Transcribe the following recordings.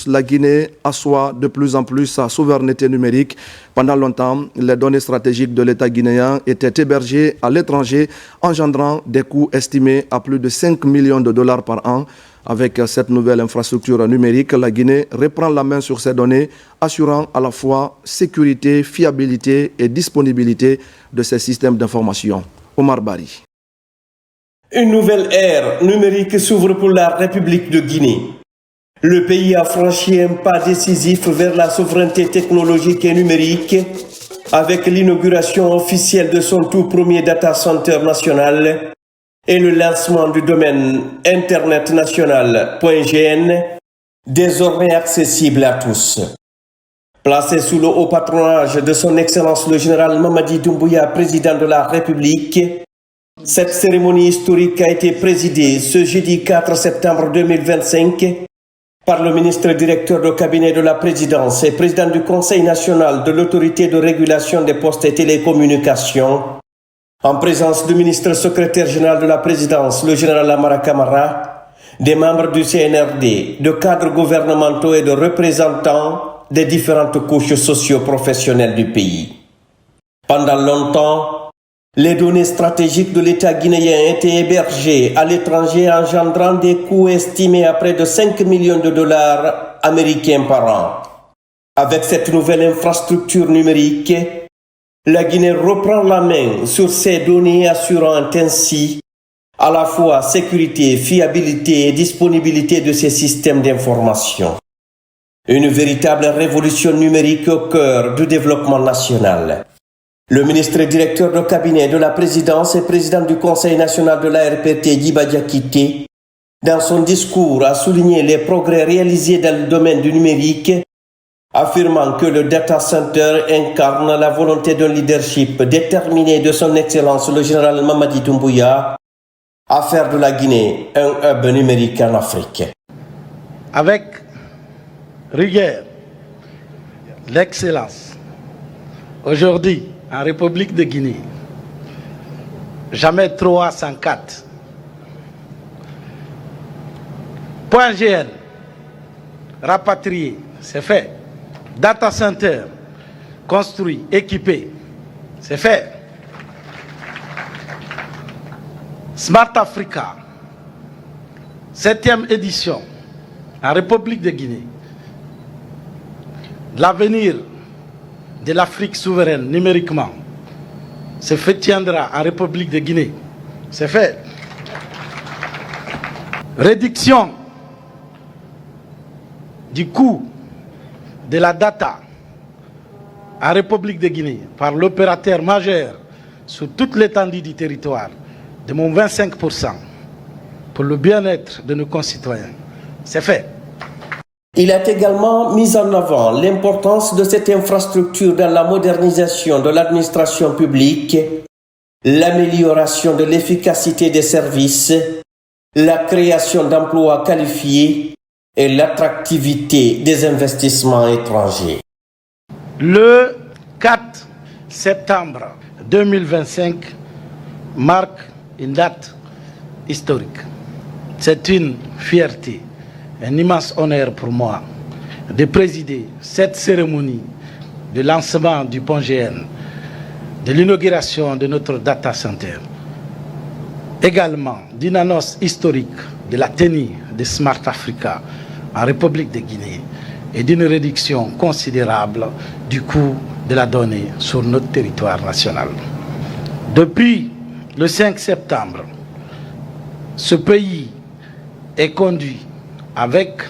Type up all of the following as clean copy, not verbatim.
tous, la Guinée assoit de plus en plus sa souveraineté numérique. Pendant longtemps, les données stratégiques de l'État guinéen étaient hébergées à l'étranger, engendrant des coûts estimés à plus de 5 millions de dollars par an. Avec cette nouvelle infrastructure numérique, la Guinée reprend la main sur ces données, assurant à la fois sécurité, fiabilité et disponibilité de ces systèmes d'information. Omar Bari. Une nouvelle ère numérique s'ouvre pour la République de Guinée. Le pays a franchi un pas décisif vers la souveraineté technologique et numérique avec l'inauguration officielle de son tout premier data center national et le lancement du domaine Internet national.gn, désormais accessible à tous. Placé sous le haut patronage de son Excellence le général Mamadi Doumbouya, président de la République, cette cérémonie historique a été présidée ce jeudi 4 septembre 2025 par le ministre directeur du cabinet de la présidence et président du Conseil national de l'autorité de régulation des postes et télécommunications, en présence du ministre secrétaire général de la présidence, le général Amara Kamara, des membres du CNRD, de cadres gouvernementaux et de représentants des différentes couches socio-professionnelles du pays. Pendant longtemps, les données stratégiques de l'État guinéen étaient hébergées à l'étranger, engendrant des coûts estimés à près de 5 millions de dollars américains par an. Avec cette nouvelle infrastructure numérique, la Guinée reprend la main sur ces données, assurant ainsi à la fois sécurité, fiabilité et disponibilité de ces systèmes d'information. Une véritable révolution numérique au cœur du développement national. Le ministre directeur du cabinet de la présidence et président du Conseil national de la RPT, Djiba Diakité, dans son discours a souligné les progrès réalisés dans le domaine du numérique, affirmant que le data center incarne la volonté d'un leadership déterminé de son Excellence le général Mamadi Doumbouya à faire de la Guinée un hub numérique en Afrique. Avec rigueur, l'excellence, aujourd'hui, en République de Guinée, jamais 304. .gn, rapatrié, c'est fait. Data center, construit, équipé, c'est fait. Smart Africa, 7e édition, en République de Guinée. L'avenir de l'Afrique souveraine numériquement se tiendra en République de Guinée. C'est fait. Réduction du coût de la data en République de Guinée par l'opérateur majeur sur toute l'étendue du territoire de mon 25% pour le bien-être de nos concitoyens. C'est fait. Il a également mis en avant l'importance de cette infrastructure dans la modernisation de l'administration publique, l'amélioration de l'efficacité des services, la création d'emplois qualifiés et l'attractivité des investissements étrangers. Le 4 septembre 2025 marque une date historique. C'est une fierté, un immense honneur pour moi de présider cette cérémonie de lancement du PONGN, de l'inauguration de notre data center, également d'une annonce historique de la tenue de Smart Africa en République de Guinée et d'une réduction considérable du coût de la donnée sur notre territoire national. Depuis le 5 septembre, ce pays est conduit avec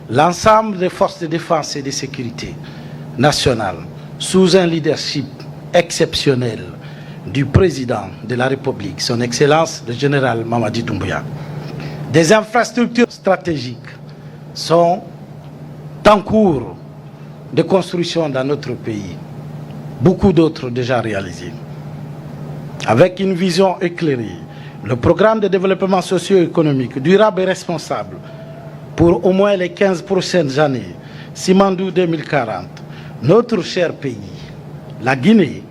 l'ensemble des forces de défense et de sécurité nationales sous un leadership exceptionnel du président de la République, son Excellence le général Mamadi Doumbouya. Des infrastructures stratégiques sont en cours de construction dans notre pays, beaucoup d'autres déjà réalisées. Avec une vision éclairée, le programme de développement socio-économique durable et responsable pour au moins les 15 prochaines années, Simandou 2040, notre cher pays, la Guinée,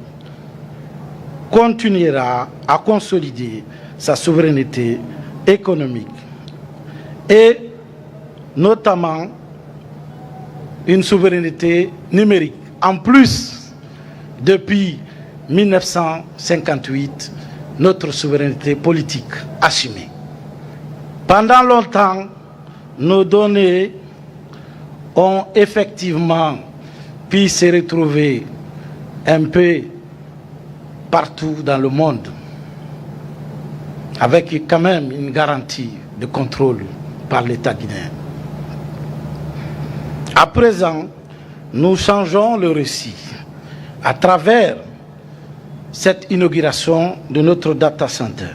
continuera à consolider sa souveraineté économique et notamment une souveraineté numérique. En plus, depuis 1958, notre souveraineté politique assumée. Pendant longtemps, nos données ont effectivement pu se retrouver un peu partout dans le monde, avec quand même une garantie de contrôle par l'État guinéen. À présent, nous changeons le récit à travers cette inauguration de notre data center.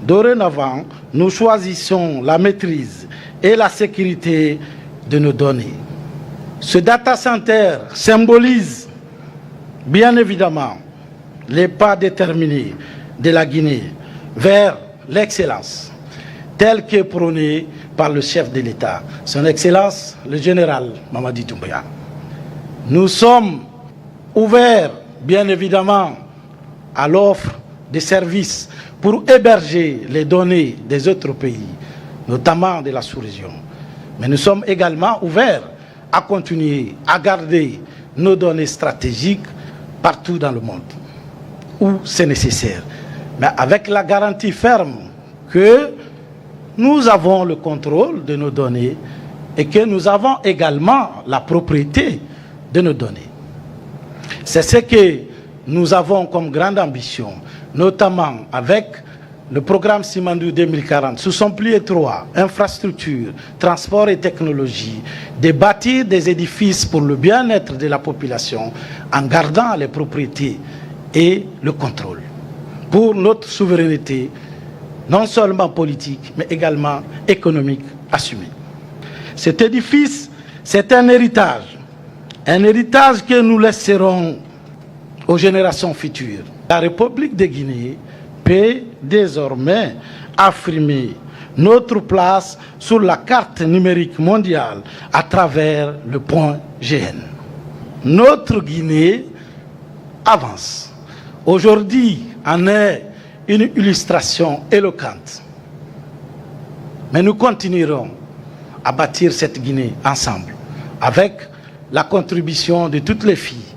Dorénavant, nous choisissons la maîtrise et la sécurité de nos données. Ce data center symbolise bien évidemment les pas déterminés de la Guinée vers l'excellence, telle que prônée par le chef de l'État, son Excellence le général Mamadi Doumbouya. Nous sommes ouverts, bien évidemment, à l'offre de services pour héberger les données des autres pays, notamment de la sous-région. Mais nous sommes également ouverts à continuer à garder nos données stratégiques partout dans le monde, où c'est nécessaire. Mais avec la garantie ferme que nous avons le contrôle de nos données et que nous avons également la propriété de nos données. C'est ce que nous avons comme grande ambition, notamment avec le programme Simandou 2040, sous son pilier 3, infrastructure, transport et technologie, de bâtir des édifices pour le bien-être de la population en gardant les propriétés et le contrôle pour notre souveraineté, non seulement politique, mais également économique assumée. Cet édifice, c'est un héritage que nous laisserons aux générations futures. La République de Guinée peut désormais affirmer notre place sur la carte numérique mondiale à travers le point GN. Notre Guinée avance. Aujourd'hui en est une illustration éloquente. Mais nous continuerons à bâtir cette Guinée ensemble, avec la contribution de toutes les filles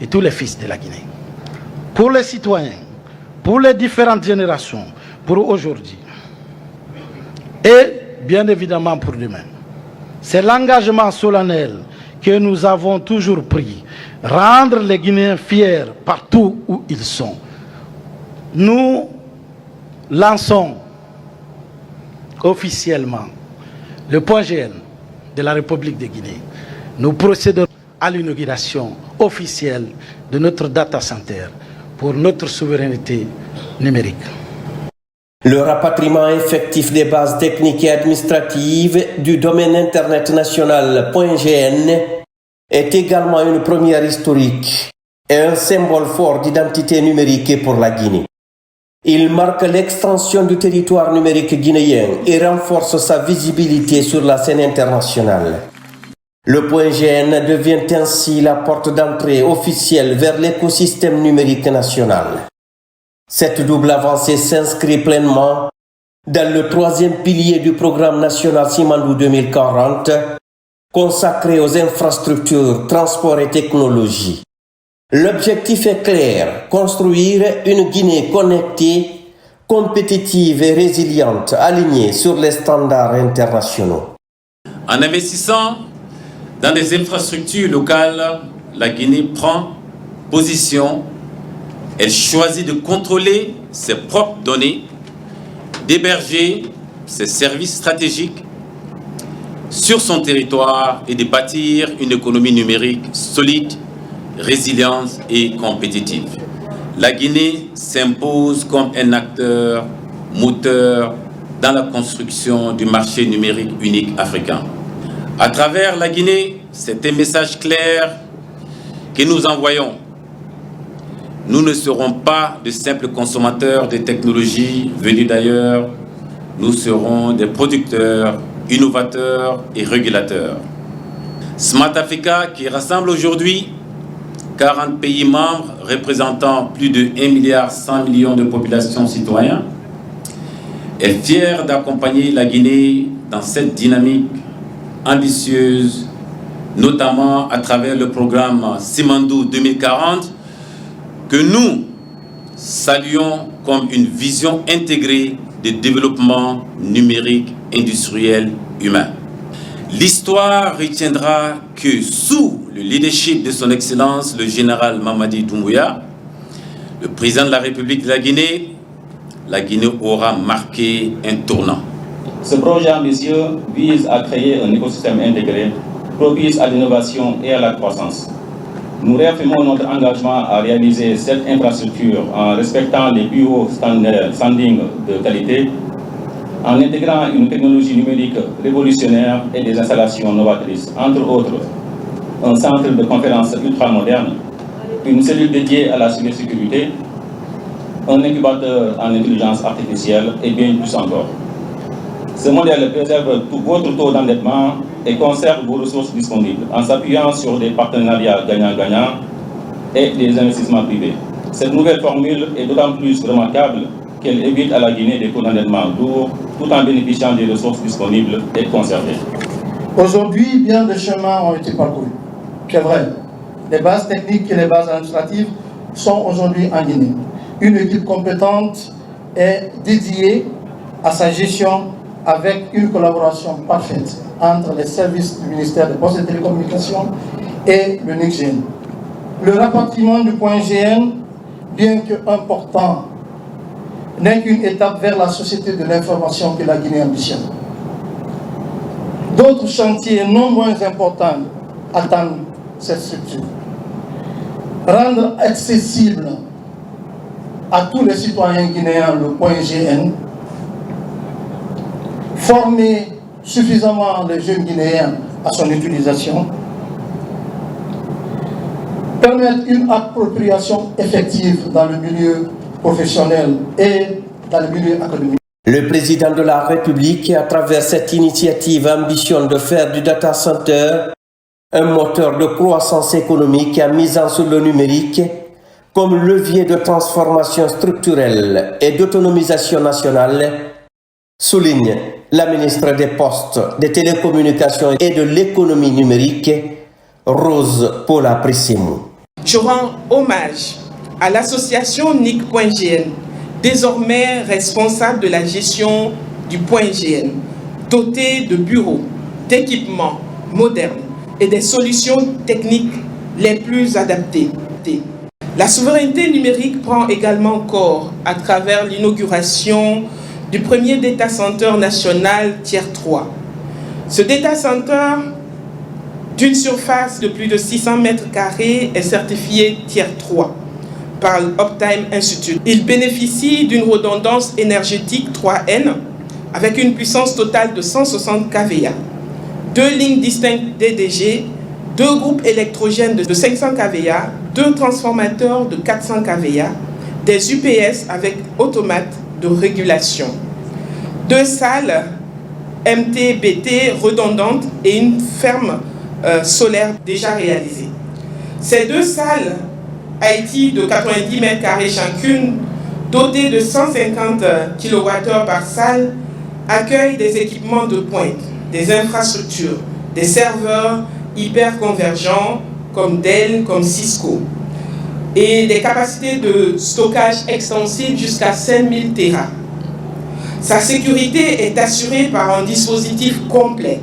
et tous les fils de la Guinée. Pour les citoyens, pour les différentes générations, pour aujourd'hui et bien évidemment pour demain. C'est l'engagement solennel que nous avons toujours pris, rendre les Guinéens fiers partout où ils sont. Nous lançons officiellement le point GN de la République de Guinée. Nous procédons à l'inauguration officielle de notre data center pour notre souveraineté numérique. Le rapatriement effectif des bases techniques et administratives du domaine Internet national .gn est également une première historique et un symbole fort d'identité numérique pour la Guinée. Il marque l'extension du territoire numérique guinéen et renforce sa visibilité sur la scène internationale. Le .gn devient ainsi la porte d'entrée officielle vers l'écosystème numérique national. Cette double avancée s'inscrit pleinement dans le troisième pilier du programme national Simandou 2040, consacré aux infrastructures, transports et technologies. L'objectif est clair, construire une Guinée connectée, compétitive et résiliente, alignée sur les standards internationaux. En investissant dans des infrastructures locales, la Guinée prend position. Elle choisit de contrôler ses propres données, d'héberger ses services stratégiques sur son territoire et de bâtir une économie numérique solide, résiliente et compétitive. La Guinée s'impose comme un acteur moteur dans la construction du marché numérique unique africain. À travers la Guinée, c'est un message clair que nous envoyons. Nous ne serons pas de simples consommateurs de technologies venues d'ailleurs. Nous serons des producteurs, innovateurs et régulateurs. Smart Africa, qui rassemble aujourd'hui 40 pays membres représentant plus de 1,1 milliard de populations citoyennes, est fier d'accompagner la Guinée dans cette dynamique ambitieuse notamment à travers le programme Simandou 2040, que nous saluons comme une vision intégrée de développement numérique, industriel, humain. L'histoire retiendra que sous le leadership de son Excellence, le général Mamadi Doumbouya, le président de la République de la Guinée aura marqué un tournant. Ce projet ambitieux vise à créer un écosystème intégré, propice à l'innovation et à la croissance. Nous réaffirmons notre engagement à réaliser cette infrastructure en respectant les plus hauts standings de qualité, en intégrant une technologie numérique révolutionnaire et des installations novatrices, entre autres un centre de conférence ultramoderne, une cellule dédiée à la cybersécurité, un incubateur en intelligence artificielle et bien plus encore. Ce modèle préserve tout votre taux d'endettement et conserve vos ressources disponibles en s'appuyant sur des partenariats gagnant-gagnant et des investissements privés. Cette nouvelle formule est d'autant plus remarquable qu'elle évite à la Guinée des taux d'endettement lourds tout en bénéficiant des ressources disponibles et conservées. Aujourd'hui, bien des chemins ont été parcourus. C'est vrai, les bases techniques et les bases administratives sont aujourd'hui en Guinée. Une équipe compétente est dédiée à sa gestion avec une collaboration parfaite entre les services du ministère des Postes et Télécommunications et le NICGN. Le rapatriement du point GN, bien que important, n'est qu'une étape vers la société de l'information que la Guinée ambitionne. D'autres chantiers non moins importants attendent cette structure. Rendre accessible à tous les citoyens guinéens le point GN, former suffisamment les jeunes guinéens à son utilisation, permettre une appropriation effective dans le milieu professionnel et dans le milieu académique. Le président de la République, à travers cette initiative, ambitionne de faire du data center un moteur de croissance économique à misant sur le numérique comme levier de transformation structurelle et d'autonomisation nationale, souligne la ministre des Postes, des Télécommunications et de l'économie numérique, Rose Paula Prissimou. Je rends hommage à l'association NIC.gn, désormais responsable de la gestion du point GN, dotée de bureaux, d'équipements modernes et des solutions techniques les plus adaptées. La souveraineté numérique prend également corps à travers l'inauguration du premier data center national Tier 3. Ce data center, d'une surface de plus de 600 mètres carrés, est certifié Tier 3 par l'Uptime Institute. Il bénéficie d'une redondance énergétique 3N avec une puissance totale de 160 kVA, 2 lignes distinctes DDG, 2 groupes électrogènes de 500 kVA, 2 transformateurs de 400 kVA, des UPS avec automates de régulation, 2 salles MTBT redondantes et une ferme solaire déjà réalisée. Ces 2 salles Haïti de 90 mètres carrés chacune, dotées de 150 kWh par salle, accueillent des équipements de pointe, des infrastructures, des serveurs hyper convergents comme Dell, comme Cisco, et des capacités de stockage extensibles jusqu'à 5000 Tera. Sa sécurité est assurée par un dispositif complet,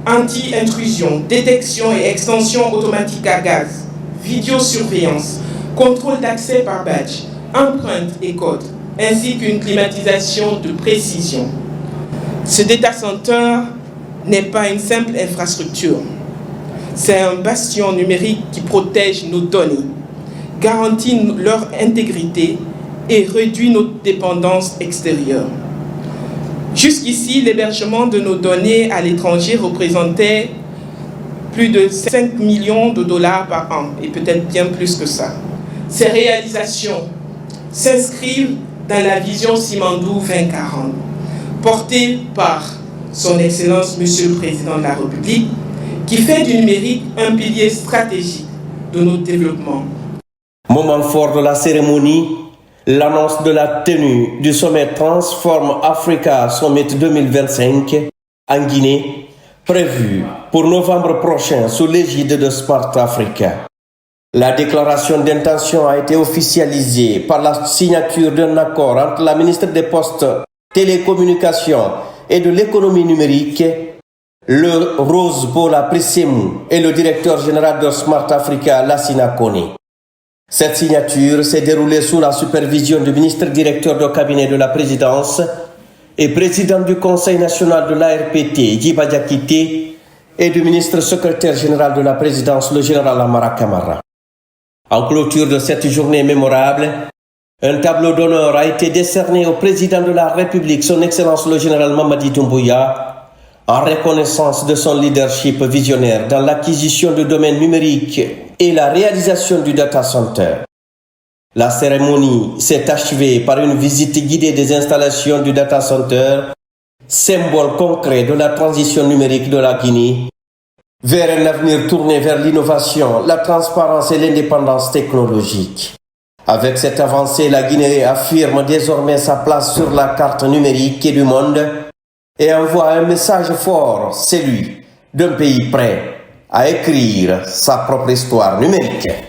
anti-intrusion, détection et extension automatique à gaz, vidéosurveillance, contrôle d'accès par badge, empreinte et code, ainsi qu'une climatisation de précision. Ce data center n'est pas une simple infrastructure. C'est un bastion numérique qui protège nos données, garantit leur intégrité et réduit notre dépendance extérieure. Jusqu'ici, l'hébergement de nos données à l'étranger représentait plus de 5 millions de dollars par an, et peut-être bien plus que ça. Ces réalisations s'inscrivent dans la vision Simandou 2040, portée par son Excellence Monsieur le Président de la République, qui fait du numérique un pilier stratégique de notre développement. Moment fort de la cérémonie, l'annonce de la tenue du sommet Transform Africa Summit 2025 en Guinée, prévue pour novembre prochain sous l'égide de Smart Africa. La déclaration d'intention a été officialisée par la signature d'un accord entre la ministre des Postes, Télécommunications et de l'économie numérique, le Rose Bola Prissemu et le directeur général de Smart Africa, Lassina Kone. Cette signature s'est déroulée sous la supervision du ministre directeur de cabinet de la présidence et président du Conseil national de l'ARPT, Djiba Diakité, et du ministre secrétaire général de la présidence, le général Amara Kamara. En clôture de cette journée mémorable, un tableau d'honneur a été décerné au président de la République, son Excellence le général Mamadi Doumbouya, en reconnaissance de son leadership visionnaire dans l'acquisition du domaine numérique et la réalisation du data center. La cérémonie s'est achevée par une visite guidée des installations du data center, symbole concret de la transition numérique de la Guinée, vers un avenir tourné vers l'innovation, la transparence et l'indépendance technologique. Avec cette avancée, la Guinée affirme désormais sa place sur la carte numérique et du monde et envoie un message fort, celui d'un pays prêt à écrire sa propre histoire numérique.